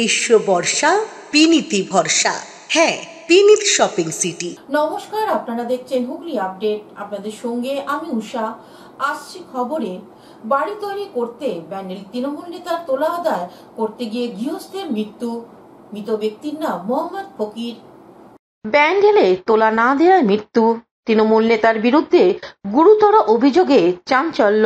গ্রীষ্ম বর্ষা বিনীতি ভরসা। হ্যাঁ, বিনীত শপিং সিটি। নমস্কার, আপনারা দেখছেন হুগলি আপডেট। আপনাদের সঙ্গে আমি উষা। আসছি খবরে। বাড়ি তৈরি করতে ব্যান্ডেল তৃণমূল নেতার তোলা আদায় করতে গিয়ে গৃহস্থের মৃত্যু। মৃত ব্যক্তির নাম মোহাম্মদ ফকির। ব্যান্ডেলে তোলা না দেওয়ায় মৃত্যু। তৃণমূল নেতার বিরুদ্ধে গুরুতর অভিযোগে চাঞ্চল্য।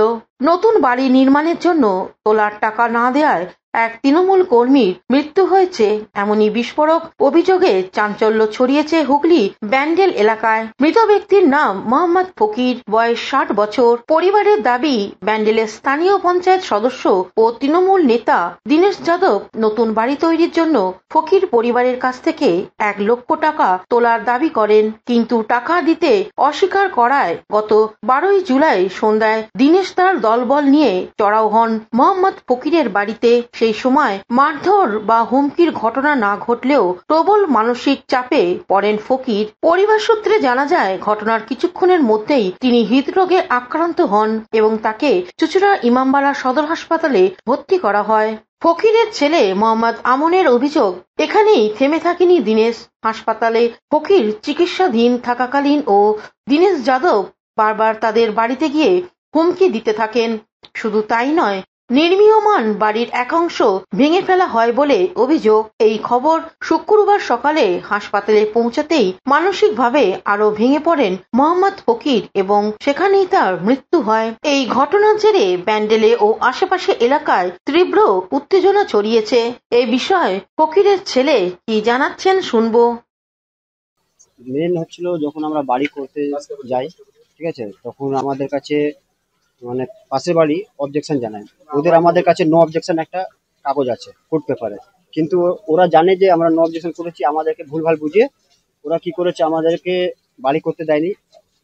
নতুন বাড়ি নির্মাণের জন্য তোলার টাকা না দেওয়ায় এক তৃণমূল কর্মীর মৃত্যু হয়েছে, এমনই বিস্ফোরক অভিযোগে চাঞ্চল্য ছড়িয়েছে হুগলি ব্যান্ডেল এলাকায়। মৃত ব্যক্তির নাম মোহাম্মদ ফকির, বয়স 60 বছর। পরিবারের দাবি, ব্যান্ডেলের স্থানীয় পঞ্চায়েত সদস্য ও তৃণমূল নেতা দীনেশ যাদব নতুন বাড়ি তৈরির জন্য ফকির পরিবারের কাছ থেকে 1 লক্ষ টাকা তোলার দাবি করেন, কিন্তু টাকা দিতে অস্বীকার করায় গত 12ই জুলাই সন্ধ্যায় দীনেশ তার দলবল নিয়ে চড়াও হন মোহাম্মদ ফকিরের বাড়িতে। সেই সময় মারধর বা হুমকির ঘটনা না ঘটলেও প্রবল মানসিক চাপে পড়েন ফকির। পরিবার সূত্রে জানা যায়, ঘটনার কিছুক্ষণের মধ্যেই তিনি হৃদরোগে আক্রান্ত হন এবং তাকে চুঁচুড়া ইমামবাড়া সদর হাসপাতালে ভর্তি করা হয়। ফকিরের ছেলে মোহাম্মদ আমনের অভিযোগ, এখানেই থেমে থাকেনি দীনেশ। হাসপাতালে ফকির চিকিৎসাধীন থাকাকালীন ও দীনেশ যাদব বারবার তাদের বাড়িতে গিয়ে হুমকি দিতে থাকেন। শুধু তাই নয়, নির্মীয়মান বাড়ির এক অংশ ভেঙে ফেলা হয় বলে অভিযোগ। এই খবর শুক্রবার সকালে হাসপাতালে পৌঁছাতেই মানসিকভাবে আরো ভেঙে পড়েন মোহাম্মদ ফকির এবং সেখানেই তার মৃত্যু হয়। এই ঘটনার জেরে ব্যান্ডেলে ও আশেপাশে এলাকায় তীব্র উত্তেজনা ছড়িয়েছে। এই বিষয়ে ফকিরের ছেলে কি জানাচ্ছেন শুনবো। মেন হচ্ছিল, যখন আমরা বাড়ি করতে যাই, ঠিক আছে, তখন আমাদের কাছে মানে পাশের বাড়ি অবজেকশন জানায়। ওদের আমাদের কাছে নো অবজেকশন একটা কাগজ আছে কোর্ট পেপারে, কিন্তু ওরা জানে যে আমরা নো অবজেকশন করেছি। আমাদেরকে ভুলভাল বুঝিয়ে ওরা কি করেছে, আমাদেরকে বাড়ি করতে দেয়নি।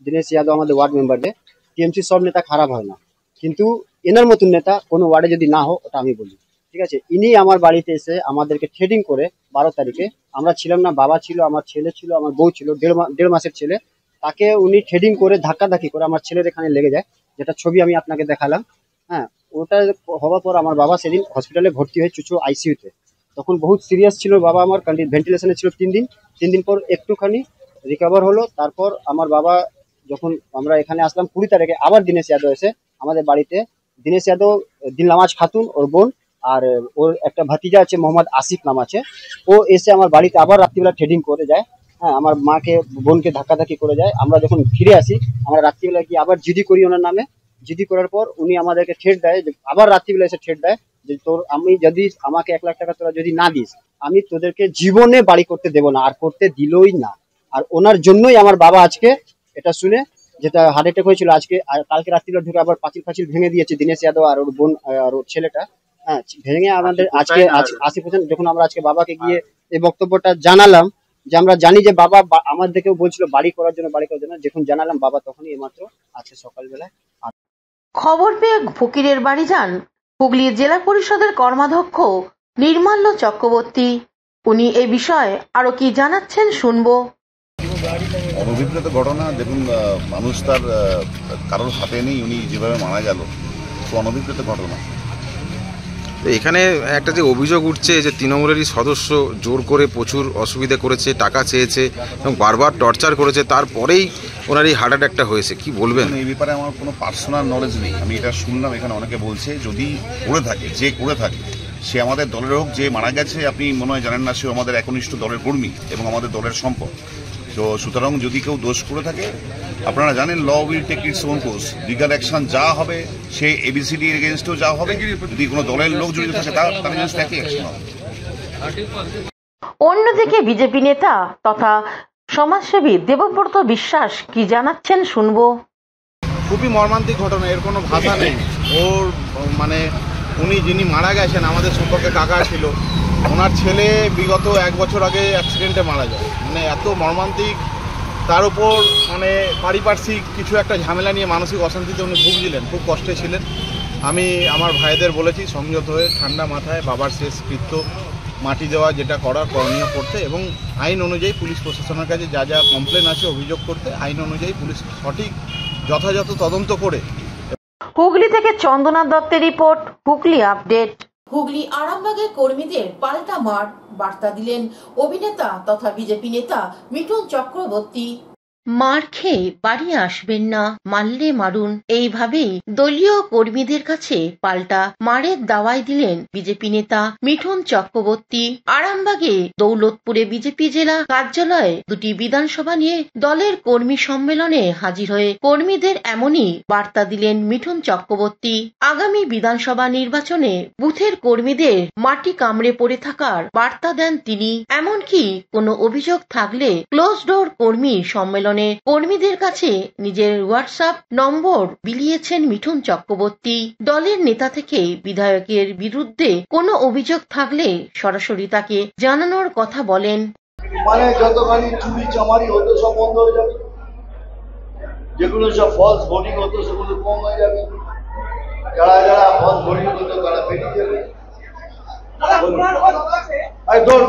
দীনেশ যাদব আমাদের ওয়ার্ড মেম্বারদের, টিএমসি সব নেতা খারাপ হয় না, কিন্তু এনার মতন নেতা কোনো ওয়ার্ডে যদি না হোক, ওটা আমি বলি, ঠিক আছে। ইনি আমার বাড়িতে এসে আমাদেরকে থ্রেডিং করে 12 তারিখে, আমরা ছিলাম না, বাবা ছিল, আমার ছেলে ছিল, আমার বউ ছিল, 1.5 মাসের ছেলে, তাকে উনি থ্রেডিং করে ধাক্কাধাক্কি করে আমার ছেলের এখানে লেগে যায়, যেটা ছবি আমি আপনাকে দেখালাম। হ্যাঁ, ওটা হওয়ার পর আমার বাবা সেদিন হসপিটালে ভর্তি হয়ে চুচু আইসিইউতে। তখন বহুত সিরিয়াস ছিল বাবা আমার, ভেন্টিলেশনে ছিল 3 দিন। 3 দিন পর একটুখানি রিকভার হলো। তারপর আমার বাবা যখন আমরা এখানে আসলাম 20 তারিখে, আবার দীনেশ যাদব এসে আমাদের বাড়িতে, দীনেশ যাদব, দিলনামাজ খাতুন ওর বোন, আর ওর একটা ভাতিজা আছে মোহাম্মদ আসিফ নাম আছে, ও এসে আমার বাড়িতে আবার রাত্রিবেলা ট্রেডিং করে যায়। হ্যাঁ, আমার মাকে বোনকে ধাক্কাধাক্কি করে যায়। আমরা যখন ফিরে আসি, আমরা রাত্রিবেলা গিয়ে আবার জিডি করি ওনার নামে। জিডি করার পর উনি আমাদেরকে থ্রেট দেয়, আবার রাত্রিবেলা এসে থ্রেট দেয় যে তোর আমি যদি আমাকে 1 লাখ টাকা তোরা যদি না দিস, আমি তোদেরকে জীবনে বাড়ি করতে দেবো না, আর করতে দিলই না। আর ওনার জন্যই আমার বাবা আজকে এটা শুনে, যেটা হার্ট অ্যাটাক হয়েছিল আজকে, আর কালকে রাত্রিবেলা ঢুকে আবার পাঁচিল ভেঙে দিয়েছে দীনেশ যাদব আর ওর বোন আর ওর ছেলেটা। হ্যাঁ, ভেঙে আমাদের আজকে 80%, যখন আমরা আজকে বাবাকে গিয়ে এই বক্তব্যটা জানালাম যে আমরা জানি যে বাবা আমাদেরকেও বলছিল বাড়ি করার জন্য, যখন জানালাম বাবা তখনই এইমাত্র আজকে সকালবেলায়। খবর পেয়ে ফকিরের বাড়ি যান হুগলি জেলা পরিষদের কর্মাধ্যক্ষ নির্মাল্য চক্রবর্তী। উনি এই বিষয়ে আরো কি জানাচ্ছেন শুনবো। অনভিপ্রেত ঘটনা। দেখুন, মানুষ তার কারোর হাতে নেই, উনি যেভাবে মারা গেল, তো অনভিপ্রেত ঘটনা। এখানে একটা যে অভিযোগ উঠছে যে তৃণমূলেরই সদস্য জোর করে প্রচুর অসুবিধা করেছে, টাকা চেয়েছে এবং বারবার টর্চার করেছে, তারপরেই ওনার এই হার্ট অ্যাটাকটা হয়েছে, কি বলবেন? এই ব্যাপারে আমার কোনো পার্সোনাল নলেজ নেই। আমি এটা শুনলাম, এখানে অনেকে বলছে, যদি করে থাকে, যে করে থাকে সে আমাদের দলের হোক, যে মারা গেছে আপনি মনে হয় জানেন না, সে আমাদের একনিষ্ঠ দলের কর্মী এবং আমাদের দলের সম্পদ। তো সুতরাং যদি কেউ দোষ করে থাকে, আপনারা জানেন law will take its own course, legal action যা হবে, সে এবিসিডি এগেনস্টও যা হবে, যদি কোনো দলের লোক জড়িত থাকে তার এগেনস্ট একই অ্যাকশন হবে। অন্যদিকে বিজেপি নেতা তথা সমাজসেবী দেবব্রত বিশ্বাস কি জানাচ্ছেন শুনবো। খুবই মর্মান্তিক ঘটনা, এর কোনো ভাষা নেই। ওর মানে উনি যিনি মারা গেছেন আমাদের সম্পর্কে কাকা ছিল, ওনার ছেলে বিগত 1 বছর আগে অ্যাক্সিডেন্টে মারা যায়। মানে এত মর্মান্তিক, তার উপর মানে পারিপার্শ্বিক কিছু একটা ঝামেলা নিয়ে মানসিক অশান্তিতে উনি ভুগছিলেন, খুব কষ্টে ছিলেন। আমি আমার ভাইদের বলেছি সংযত হয়ে ঠান্ডা মাথায় বাবার শেষকৃত্য মাটি দেওয়া, যেটা করার করণীয় করতে, এবং আইন অনুযায়ী পুলিশ প্রশাসনের কাছে যা যা কমপ্লেন আছে অভিযোগ করতে, আইন অনুযায়ী পুলিশ সঠিক যথাযথ তদন্ত করে। হুগলি থেকে চন্দনা দত্তের রিপোর্ট, হুগলি আপডেট। হুগলি আরামবাগের কর্মীদের পাল্টা মার, বার্তা দিলেন অভিনেতা তথা বিজেপি নেতা মিঠুন চক্রবর্তী। মার খেয়ে বাড়ি আসবেন না, মারলে মারুন, এইভাবেই দলীয় কর্মীদের কাছে পাল্টা মারের দাওয়াই দিলেন বিজেপি নেতা মিঠুন চক্রবর্তী। আরামবাগে দৌলতপুরে বিজেপি জেলা কার্যালয়ে দুটি বিধানসভা নিয়ে দলের কর্মী সম্মেলনে হাজির হয়ে কর্মীদের এমনই বার্তা দিলেন মিঠুন চক্রবর্তী। আগামী বিধানসভা নির্বাচনে বুথের কর্মীদের মাটি কামড়ে পড়ে থাকার বার্তা দেন তিনি। এমনকি কোনো অভিযোগ থাকলে ক্লোজ ডোর কর্মী সম্মেলন কর্মীদের কাছে নিজের হোয়াটসঅ্যাপ নম্বর বিলিয়েছেন মিঠুন চক্রবর্তী। দলের নেতা থেকে বিধায়কের বিরুদ্ধে কোনো অভিযোগ থাকলে সরাসরি তাকে জানানোর কথা বলেন। মানে যতখানি চুরি চামারি হতো সব বন্ধ হয়ে যাবে, যেগুলো সব ফলস ভোটিং হতো সেগুলো কম হয়ে যাবে, যারা যারা ফলস ভোটিং হতো তারা বেরিয়ে যাবে।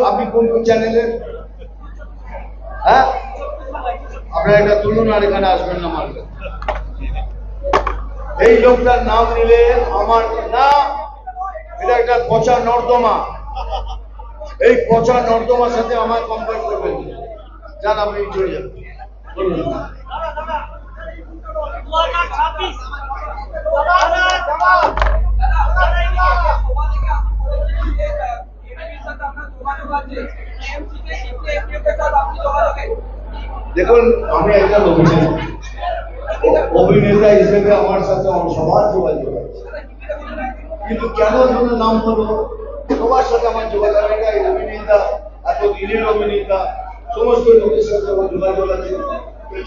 আপনি কোন কোন চ্যানেলের, হ্যাঁ আপনারা এটা তুলুন আর এখানে আসবেন না মারবে। এই লোকটার নাম নিলে আমার না, এটা একটা পচা নর্দমা, এই পচা নর্দমার সাথে আমার কম্পেয়ার করবেন। যান আপনি চলে যান। দেখুন আমি একটা অভিনেতা হিসেবে আমার সাথে সবার যোগাযোগ আছে, কিন্তু কেন যেন নাম হলো সবার সাথে আমার যোগাযোগ আছে। অভিনেতা, এত দিনের অভিনেতা, সমস্ত লোকের সাথে আমার যোগাযোগ আছে,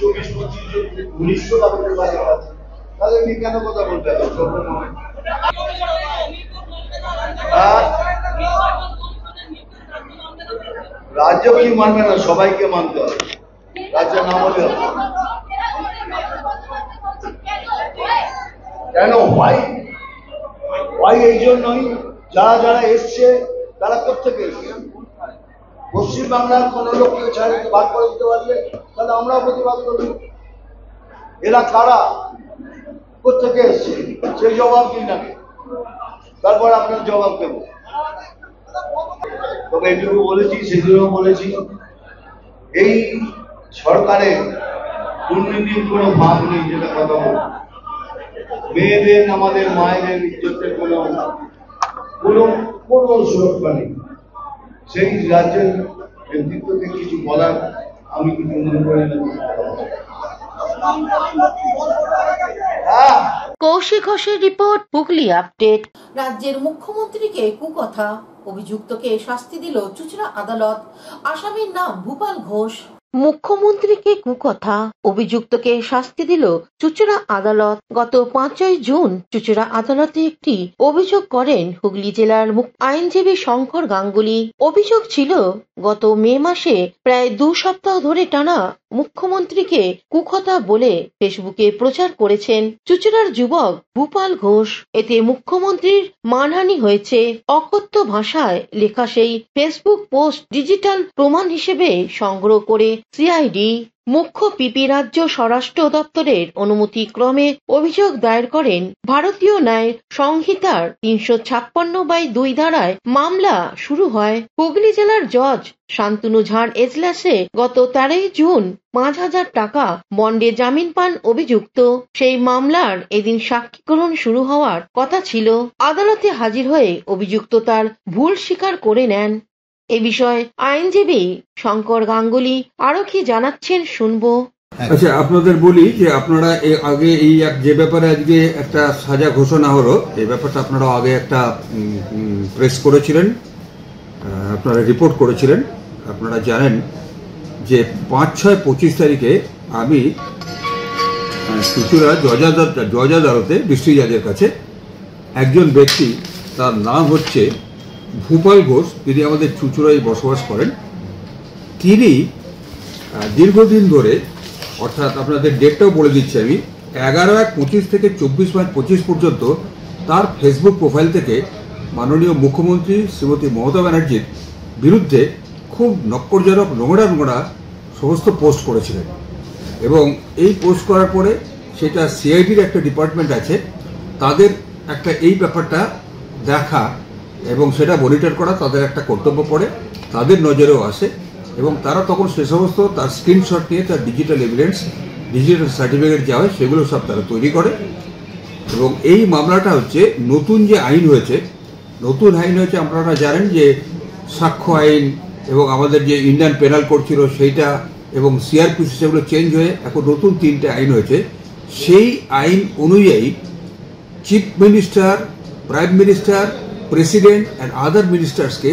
24-25 জন ঘনিষ্ঠ ভাবে যোগাযোগ আছে, তাদের নিয়ে কেন কথা বলতে হবে? রাজ্য কি মানবে না, সবাইকে মানতে হবে, রাজ্য না হলে কেন হয় এই জন্যই যারা যারা এসছে তারা কোথেকে এসছে। পশ্চিমবাংলার কোন লোককে ছাড়িয়ে বাদ করে দিতে পারলে তাহলে আমরাও প্রতিবাদ করব। এরা কারা, কোথেকে এসছে সেই জবাব দিন আগে, তারপর আপনার জবাব দেব। তবে এইটুকু বলেছি, সেদিনও বলেছি, এই সরকারের দুর্নীতির কোনো ভাব নেই, যেটা কথা বল। মেয়েদের, আমাদের মায়েদের ইজ্জতের কোনো সুরক্ষা নেই। সেই রাজ্যের নেতৃত্বকে কিছু বলার আমি কিছু মনে করি না। কৌশিক ঘোষের রিপোর্ট, হুগলি আপডেট। রাজ্যের মুখ্যমন্ত্রীকে কুকথা, অভিযুক্তকে শাস্তি দিল চুঁচুড়া আদালত। আসামির নাম ভূপাল ঘোষ। মুখ্যমন্ত্রীকে কুকথা, অভিযুক্তকে শাস্তি দিল চুঁচুড়া আদালত। গত 5ই জুন চুঁচুড়া আদালতে একটি অভিযোগ করেন হুগলি জেলার আইনজীবী শঙ্কর গাঙ্গুলি। অভিযোগ ছিল, গত মে মাসে প্রায় 2 সপ্তাহ ধরে টানা মুখ্যমন্ত্রীকে কুকথা বলে ফেসবুকে প্রচার করেছেন চুঁচুড়ার যুবক ভূপাল ঘোষ। এতে মুখ্যমন্ত্রীর মানহানি হয়েছে। অকথ্য ভাষায় লেখা সেই ফেসবুক পোস্ট ডিজিটাল প্রমাণ হিসেবে সংগ্রহ করে সিআইডি মুখ্য পিপি রাজ্য স্বরাষ্ট্র দপ্তরের অনুমতি ক্রমে অভিযোগ দায়ের করেন। ভারতীয় ন্যায় সংহিতার 356/2 ধারায় মামলা শুরু হয়। হুগলি জেলার জজ শান্তনু ঝাড় এজলাসে গত 13 জুন 5,000 টাকা বন্ডে জামিন পান অভিযুক্ত। সেই মামলার এদিন সাক্ষী গ্রহণ শুরু হওয়ার কথা ছিল। আদালতে হাজির হয়ে অভিযুক্ত তার ভুল স্বীকার করে নেন। এ বিষয়ে আইনজীবী শঙ্কর গাঙ্গুলি আরো কি জানাচ্ছেন শুনবো। আচ্ছা, আপনাদের বলি যে আপনারা আগে এই যে ব্যাপারে আজকে একটা সাজা ঘোষণা হলো, এই ব্যাপারটা আপনারা আগে একটা প্রেস করেছিলেন, আপনারা রিপোর্ট করেছিলেন। আপনারা জানেন যে 5-6-25 তারিখে আমি চুঁচুড়া জজ আদালতে ডিস্ট্রিক্ট জাজের কাছে একজন ব্যক্তি, তার নাম হচ্ছে ভূপাল ঘোষ, তিনি আমাদের চুঁচুড়ায় বসবাস করেন। তিনি দীর্ঘদিন ধরে, অর্থাৎ আপনাদের ডেটটাও বলে দিচ্ছি আমি, 11/1/25 থেকে 24/5/25 পর্যন্ত তার ফেসবুক প্রোফাইল থেকে মাননীয় মুখ্যমন্ত্রী শ্রীমতী মমতা ব্যানার্জির বিরুদ্ধে খুব নক্করজনক নোংরা সমস্ত পোস্ট করেছিলেন। এবং এই পোস্ট করার পরে সেটা সিআইডির একটা ডিপার্টমেন্ট আছে, তাদের একটা এই ব্যাপারটা দেখা এবং সেটা মনিটর করা তাদের একটা কর্তব্য পড়ে, তাদের নজরেও আসে এবং তারা তখন সে সমস্ত তার স্ক্রিনশট নিয়ে তার ডিজিটাল এভিডেন্স, ডিজিটাল সার্টিফিকেট যা হয় সেগুলো সব তারা তৈরি করে। এবং এই মামলাটা হচ্ছে নতুন যে আইন হয়েছে, আপনারা জানেন যে সাক্ষ্য আইন এবং আমাদের যে ইন্ডিয়ান পেনাল কোড ছিল সেইটা এবং সিআরপিসি সেগুলো চেঞ্জ হয়ে এখন নতুন 3টে আইন হয়েছে। সেই আইন অনুযায়ী chief minister, prime minister, president and other মিনিস্টার্সকে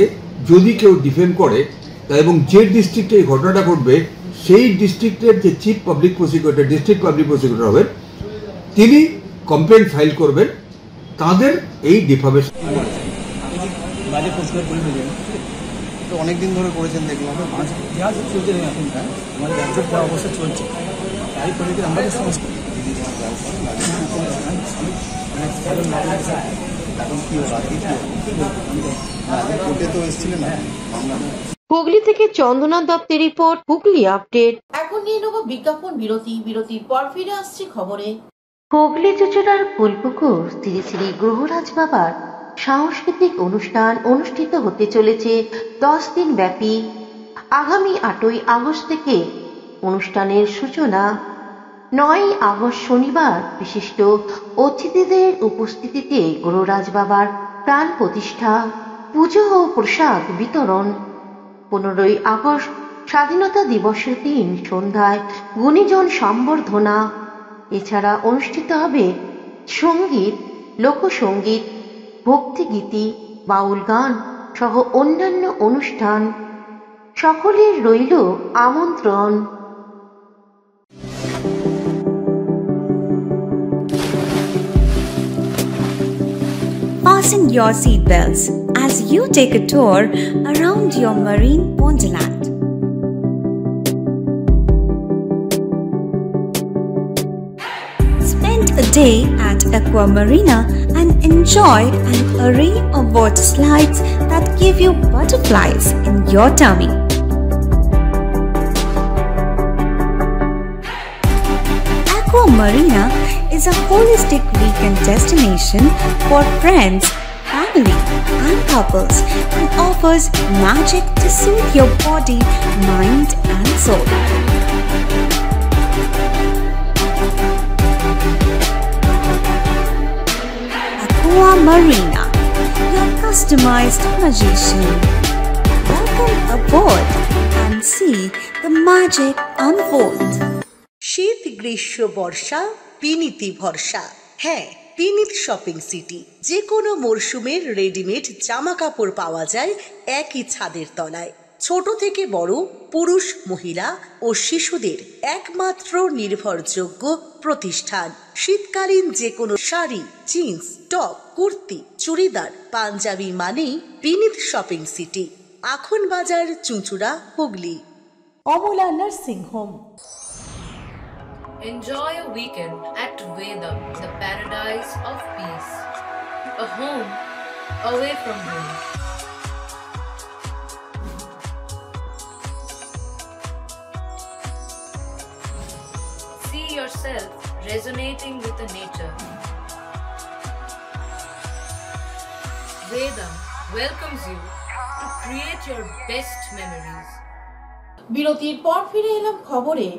যদি কেউ ডিফেন্ড করে এবং যে ডিস্ট্রিক্টে এই ঘটনাটা ঘটবে সেই ডিস্ট্রিক্টের যে chief public prosecutor, district public prosecutor হবেন, তিনি কমপ্লেন্ট ফাইল করবেন তাদের এই ডিফামেশন। তো অনেকদিন ধরে করেছেন দেখলাম, চলছে এখনকার আমাদের ব্যবসার পর অবশ্যই চলছে, তাই পরিস্থিতি আমরা সমস্ত হুগলি থেকে চন্দ্রনাথ দত্তের রিপোর্ট, হুগলি আপডেট। এখন নিয়ে নেব বিজ্ঞাপন বিরতি। বিরতির পর ফিরে আসছি খবরে। হুগলি চুচুড়ার ফুলপুকুর শ্রী শ্রী গ্রহরাজ বাবার সাংস্কৃতিক অনুষ্ঠান অনুষ্ঠিত হতে চলেছে 10 দিন ব্যাপী। আগামী 8ই আগস্ট থেকে অনুষ্ঠানের সূচনা। 9ই আগস্ট শনিবার বিশিষ্ট অতিথিদের উপস্থিতিতে গ্রহরাজ বাবার প্রাণ প্রতিষ্ঠা, পুজো ও প্রসাদ বিতরণ। 15ই আগস্ট স্বাধীনতা দিবসের দিন সন্ধ্যায় গুণীজন সম্বর্ধনা। এছাড়া অনুষ্ঠিত হবে সঙ্গীত, লোকসঙ্গীত, ভক্তিগীতি, বাউল গান সহ অন্যান্য অনুষ্ঠান। সকলের রইল আমন্ত্রণ। Fasten your seatbelts as you take a tour around your marine wonderland. Spend a day at Aqua Marina and enjoy an array of water slides that give you butterflies in your tummy. Aqua Marina is a holistic weekend destination for friends, family, and couples and offers magic to soothe your body, mind, and soul. Aqua Marina, your customized magician. Welcome aboard and see the magic unfold. শীত, গ্রীষ্ম, বর্ষা, বিনীতি ভরসা। হ্যাঁ, বিনীত shopping city. যে কোনো মরশুমের readymade জামা কাপড় পাওয়া যায় একই ছাদের তলায়। ছোট থেকে বড়, পুরুষ, মহিলা ও শিশুদের একমাত্র নির্ভরযোগ্য প্রতিষ্ঠান। শীতকালীন যে কোনো শাড়ি, জিন্স, টপ, কুর্তি, চুড়িদার, পাঞ্জাবি মানেই বিনীত শপিং সিটি। আখন বাজার, চুঁচুড়া, Hooghly. Amala nursing home. Enjoy a weekend at Vedam, the paradise of peace. A home away from home. See yourself resonating with the nature. Vedam welcomes you to create your best memories. বিরতির পর ফিরে এলাম খবরে।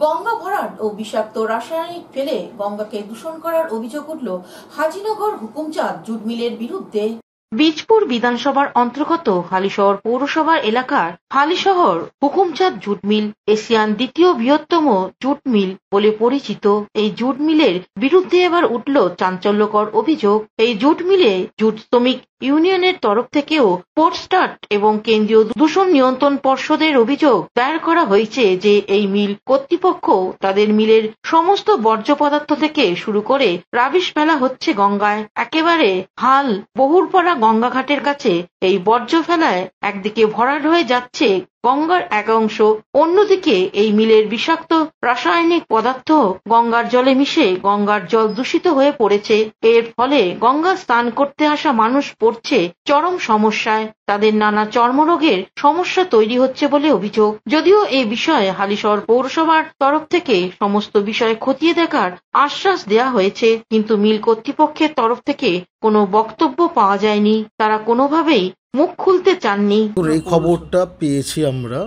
গঙ্গা ভরাট ও বিষাক্ত রাসায়নিক ফেলে গঙ্গাকে দূষণ করার অভিযোগ উঠল হাজিনগর হুকুমচাঁদ জুট মিলের বিরুদ্ধে। বীজপুর বিধানসভার অন্তর্গত হালিশহর পৌরসভার এলাকার Halisahar Hukumchand jute mill Asian দ্বিতীয় বৃহত্তম জুট মিল বলে পরিচিত। এই জুট মিলের বিরুদ্ধে এবার উঠল চাঞ্চল্যকর অভিযোগ। এই জুট মিলে জুট শ্রমিক ইউনিয়নের তরফ থেকেও পোর্টস্টার্ট এবং কেন্দ্রীয় দূষণ নিয়ন্ত্রণ পর্ষদের অভিযোগ দায়ের করা হয়েছে যে এই মিল কর্তৃপক্ষ তাদের মিলের সমস্ত বর্জ্য পদার্থ থেকে শুরু করে রাবিশ ফেলা হচ্ছে গঙ্গায়। একেবারে হাল বহুরপাড়া গঙ্গাঘাটের কাছে এই বর্জ্য ফেলায় একদিকে ভরাট হয়ে যাচ্ছে গঙ্গার এক অংশ। অন্যদিকে এই মিলের বিষাক্ত রাসায়নিক পদার্থ গঙ্গার জলে মিশে গঙ্গার জল দূষিত হয়ে পড়েছে। এর ফলে গঙ্গা স্নান করতে আসা মানুষ পড়ছে চরম সমস্যায়। তাদের নানা চর্মরোগের সমস্যা তৈরি হচ্ছে বলে অভিযোগ। যদিও এই বিষয়ে হালিশহর পৌরসভার তরফ থেকে সমস্ত বিষয় খতিয়ে দেখার আশ্বাস দেওয়া হয়েছে, কিন্তু মিল কর্তৃপক্ষের তরফ থেকে কোনো বক্তব্য পাওয়া যায়নি। তারা কোনোভাবেই মুখ খুলতে চাননি। এই খবরটা পেয়েছি আমরা,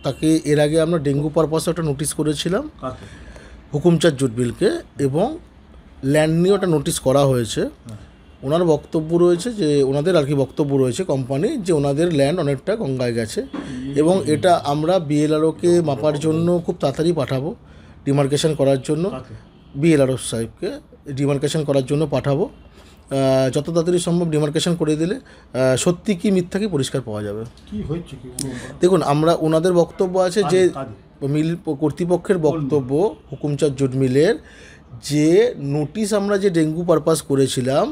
তাকে এর আগে আমরা ডেঙ্গু পারপাসে একটা নোটিশ করেছিলাম হুকুমচাঁদ জুট মিলকে, এবং ল্যান্ড নিয়ে ওটা নোটিশ করা হয়েছে। ওনার বক্তব্য রয়েছে যে ওনাদের আর কি বক্তব্য রয়েছে কোম্পানি যে ওনাদের ল্যান্ড অনেকটা গঙ্গায় গেছে, এবং এটা আমরা বিএলআরওকে মাপার জন্য খুব তাড়াতাড়ি পাঠাবো, ডিমার্কেশন করার জন্য বিএলআরও সাহেবকে ডিমার্কেশন করার জন্য পাঠাবো। যত তাড়াতাড়ি সম্ভব ডিমার্কেশন করে দিলে সত্যি কি মিথ্যা কি পরিষ্কার পাওয়া যাবে। দেখুন, আমরা ওনাদের বক্তব্য আছে যে মিল কর্তৃপক্ষের বক্তব্য হুকুমচাঁদ জুট মিলের যে নোটিশ আমরা যে ডেঙ্গু পারপাস করেছিলাম,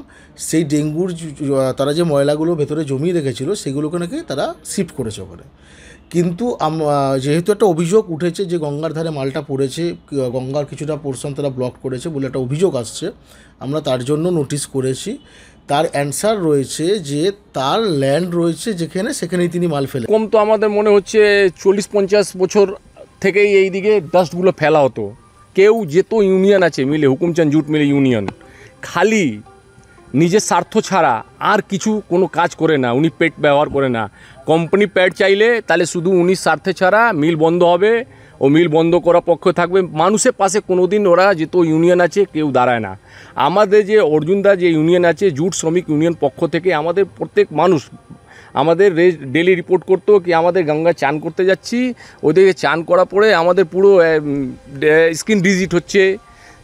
সেই ডেঙ্গুর তারা যে ময়লাগুলো ভেতরে জমিয়ে রেখেছিল সেগুলোকে নাকি তারা শিফট করেছে ওখানে। কিন্তু যেহেতু একটা অভিযোগ উঠেছে যে গঙ্গার ধারে মালটা পড়েছে, গঙ্গার কিছুটা পোর্শন তারা ব্লক করেছে বলে একটা অভিযোগ আসছে, আমরা তার জন্য নোটিশ করেছি। তার অ্যান্সার রয়েছে যে তার ল্যান্ড রয়েছে যেখানে, সেখানেই তিনি মাল ফেলে। কম তো আমাদের মনে হচ্ছে 40-50 বছর থেকেই এই দিকে ডাস্টগুলো ফেলা হতো। কেউ যেত ইউনিয়ন আছে মিলে, হুকুমচাঁদ জুট মিলে ইউনিয়ন, খালি নিজের স্বার্থ ছাড়া আর কিছু কোনো কাজ করে না। উনি পেট ব্যবহার করে না। কোম্পানি পেট চাইলে তাহলে শুধু উনি স্বার্থে ছাড়া মিল বন্ধ হবে, ও মিল বন্ধ করার পক্ষে থাকবে। মানুষের পাশে কোনো দিন ওরা যেত ইউনিয়ন আছে কেউ দাঁড়ায় না। আমাদের যে অর্জুনদা যে ইউনিয়ন আছে জুট শ্রমিক ইউনিয়ন পক্ষ থেকে আমাদের প্রত্যেক মানুষ আমাদের ডেলি রিপোর্ট করতো কি আমাদের গঙ্গায় চান করতে যাচ্ছি, ওদেরকে চান করার পরে আমাদের পুরো স্কিন ডিজিট হচ্ছে,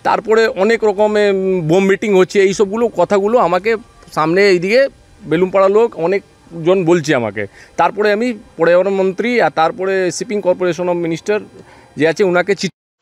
তারপরে অনেক রকমের বোম মিটিং হচ্ছে। এই সবগুলো কথাগুলো আমাকে সামনে এইদিকে বেলুমপাড়া লোক অনেকজন বলছে আমাকে। তারপরে আমি পর্যাবরণ মন্ত্রী আর তারপরে শিপিং কর্পোরেশন অফ মিনিস্টার যে আছে ওনাকে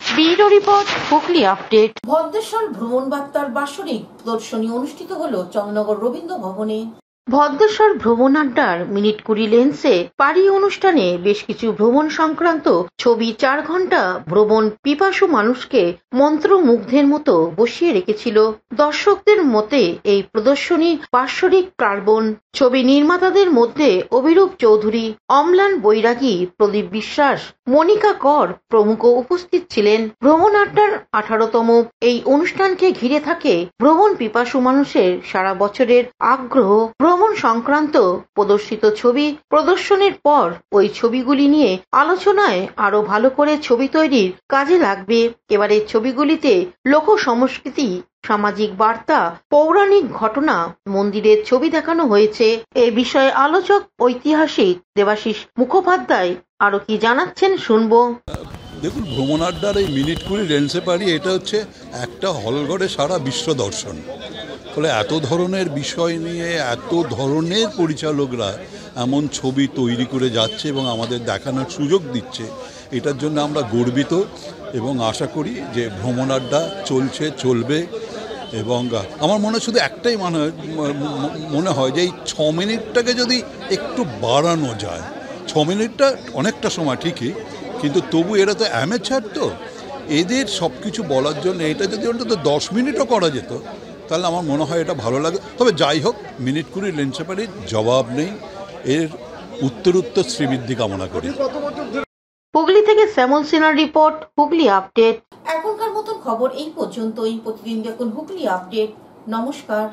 bureau report, Hooghly update. Bhadreswar ভ্রমণ বার্তার বাৎসরিক প্রদর্শনী অনুষ্ঠিত হলো চন্দ্রনগর রবীন্দ্র ভবনে। ভদ্রেশ্বর ভ্রমণ আড্ডার মিনিট 20 লেন্সে পারি অনুষ্ঠানে বেশ কিছু ভ্রমণ সংক্রান্ত ছবি 4 ঘন্টা ভ্রমণ পিপাসু মানুষকে মন্ত্রমুগ্ধের মতো বসিয়ে রেখেছিল। দর্শকদের মতে এই প্রদর্শনী বাৎসরিক কার্বন। ছবি নির্মাতাদের মধ্যে অভিরূপ চৌধুরী, অম্লান বৈরাগী, প্রদীপ বিশ্বাস, মনিকা কর প্রমুখ উপস্থিত ছিলেন। ভ্রমণ আড্ডার 18তম এই অনুষ্ঠানকে ঘিরে থাকে ভ্রমণ পিপাসু মানুষের সারা বছরের আগ্রহ। ভ্রমণ সংক্রান্ত প্রদর্শিত ছবি প্রদর্শনের পর ওই ছবিগুলি নিয়ে আলোচনায় আরো ভালো করে ছবি তৈরির কাজে লাগবে। এবারের ছবিগুলিতে লোক সংস্কৃতি, সামাজিক বার্তা, পৌরাণিক ঘটনা, মন্দিরের ছবি দেখানো হয়েছে। এ বিষয়ে আলোচক ঐতিহাসিক দেবাশিস মুখোপাধ্যায় আরো কি জানাচ্ছেন শুনবো। দেখুন, ভ্রমণ আড্ডার এই মিনিট 20 লেন্সে পারি এটা হচ্ছে একটা হলঘরে সারা বিশ্ব দর্শন। ফলে এত ধরনের বিষয় নিয়ে এত ধরনের পরিচালকরা এমন ছবি তৈরি করে যাচ্ছে এবং আমাদের দেখানোর সুযোগ দিচ্ছে, এটার জন্য আমরা গর্বিত এবং আশা করি যে ভ্রমণ আড্ডা চলছে, চলবে। এবং আমার মনে শুধু একটাই মনে হয় যে এই 6 মিনিটটাকে যদি একটু বাড়ানো যায়। 6 মিনিটটা অনেকটা সময় ঠিকই, কিন্তু তবু এরা তো অ্যামেচার, তো এদের সব কিছু বলার জন্য এটা যদি অন্তত 10 মিনিটও করা যেত তাহলে আমার মনে হয় এটা ভালো লাগে। তবে যাই হোক, মিনিট 20 লেন্সে পারির জবাব নেই, এর উত্তরোত্তর শ্রীবৃদ্ধি কামনা করি। হুগলি থেকে শ্যামল সিনহার রিপোর্ট, হুগলি আপডেট। এখনকার মতো খবর এই পর্যন্তই। প্রতিদিন দেখুন হুগলি আপডেট। নমস্কার।